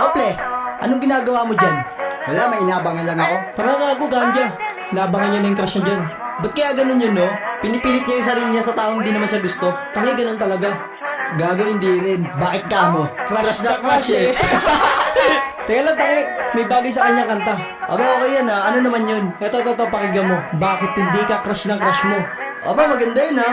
Ople, anong ginagawa mo dyan? Wala, may inabangan lang ako. Tara gago, ganja. Labangan niya na yung crush niya dyan. Ba't kaya ganun yun, no? Pinipilit niya yung sarili niya sa taong di naman siya gusto. Tangi, ganun talaga. Gago, hindi rin. Bakit ka mo? Crush na crush eh. Teka lang, tangi. May bagay sa kanyang kanta. Aba, okay yan ha. Ano naman yun? Eto, pakinggan mo. Bakit hindi ka crush ng crush mo? Aba, maganda yun ha.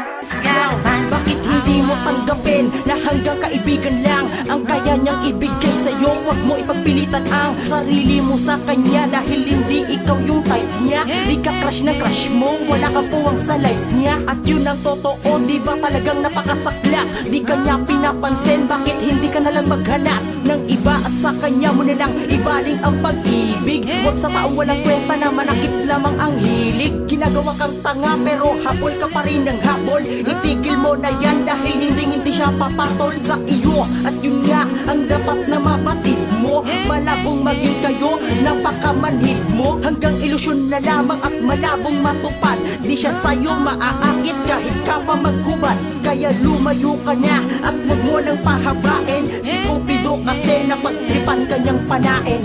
Bakit hindi mo tanggapin na hanggang kaibigan lang ang kaya niyang ibigay sa'yo? Huwag mo ipagpilitan ang sarili mo sa kanya dahil hindi ikaw yung type niya. Di ka crush na crush mo, wala ka puwang sa life niya. At yun ang totoo, di ba talagang napakasakla? Di ka niya pinapansin, bakit hindi ka nalang maghanap ng iba? At sa kanya mo nalang ibaling ang pag-ibig. Huwag sa taong walang kwenta na manakit lamang ang hilig. Ginagawa kang tanga pero habol ka pa rin ng habol. Itigil mo na yan dahil hindi siya papatol sa iyo. At yun nga ang dapat na mabatid mo. Malabong maging kayo, napakamanhid mo. Hanggang ilusyon na lamang at malabong matupad. Di siya sa'yo maaakit kahit ka pa maghubad. Kaya lumayo ka na at huwag mo nang pahabain. Si Cupido kasi napagtripan kanyang panain.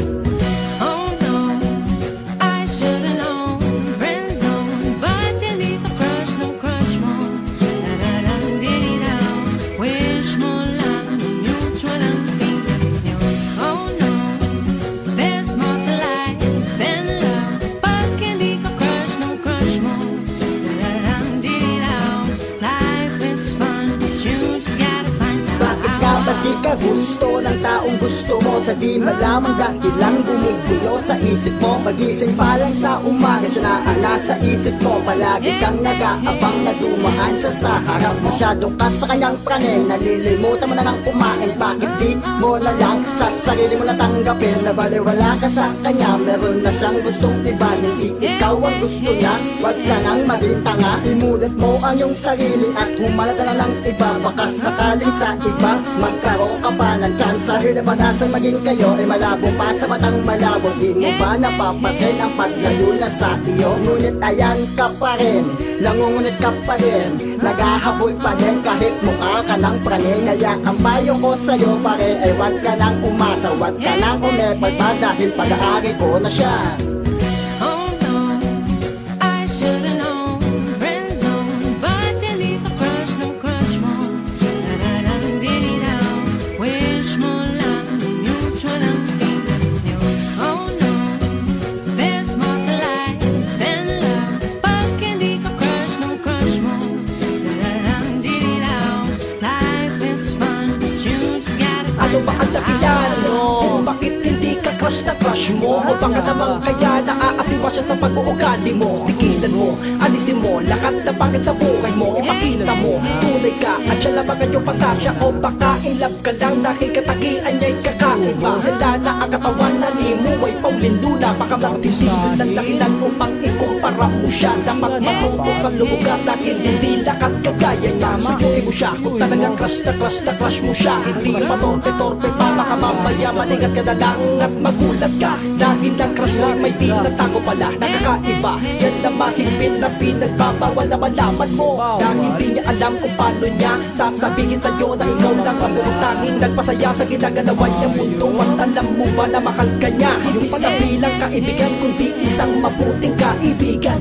Di ka gusto ng taong gusto mo sa di malamang dahilan gumugulo sa isip mo. Magising pa lang sa umaga siya na ang nasa isip mo. Palagi kang nag-aabang na dumaan sa harap. Masyado ka sa kanyang praning, nalilimutan mo na lang kumain. Bakit di mo na lang sa sarili mo natanggapin na baliwala ka sa kanya? Meron na siyang gustong iba, hindi ikaw ang gusto niya. Huwag ka nang maging tanga, imulit mo ang iyong sarili at humalat na ng iba. Baka sakaling sa iba magkaroon ka pa ng tsansa. Hilabanasan maging kayo ay malabo pa sa matang malabo. Di mo ba napapansin ang paglayo na sa iyo? Ngunit ayan ka pa rin, nangungunit ka pa rin, naghahabol pa din kahit mukha ka ng praning. Kaya ang payo ko sa'yo pare ay huwag ka nang umasa, huwag ka nang umepal pa dahil pag-aari ko na siya. Ano ba ang dahilan? Bakit hindi ka crush na crush mo? O baka naman kaya naaasiwa siya sa pag-uugali mo? Tigilan mo, alisin mo, lahat na pangit sa buhay mo. Ipakita mo, tunay ka at siya lamang ang iyong pagkasya. O baka in love ka lang dahil katagian niya'y kakaiba. Sila na ang katawan na ni mo ay Pauline Luna. Baka magtitigil ng dahilan upang ikumpara mo siya. Dapat matuto kang lumugar dahil hindi lakat kagaya niya. Suyuin mo siya kung talagang crush na crush mo siya. Hindi pa torpe pa, baka mamaya malingat ka na lang at magulat ka dahil ang crush mo may tinatago pala nakakaiba. Yan na mahigpit na pinagbabawal na malaman mo. Dahil hindi niya alam kung paano niya sasabihin sa'yo na ikaw lang ang tanging nagpasaya sa ginagalawan niyang mundo. At alam mo ba na mahal ka niya? Hindi sa bilang kaibigan kundi isang mabuting kaibigan.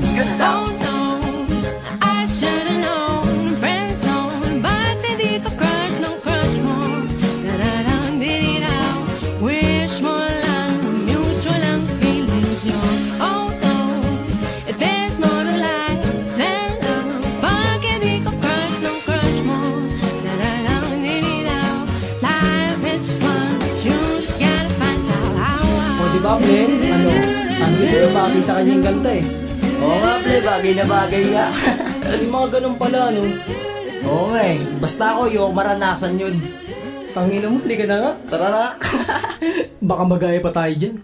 Diba, Ple? Ano? Ang sa'yo, bagay sa kanyang ganda eh. Oo nga, Ple, bagay na bagay nga. Yung mga ganun pala, no? Oo nga eh. Basta ako, yung maranasan yun. Tangina mo, hindi ka na nga. Tara na. Baka magaya pa tayo dyan.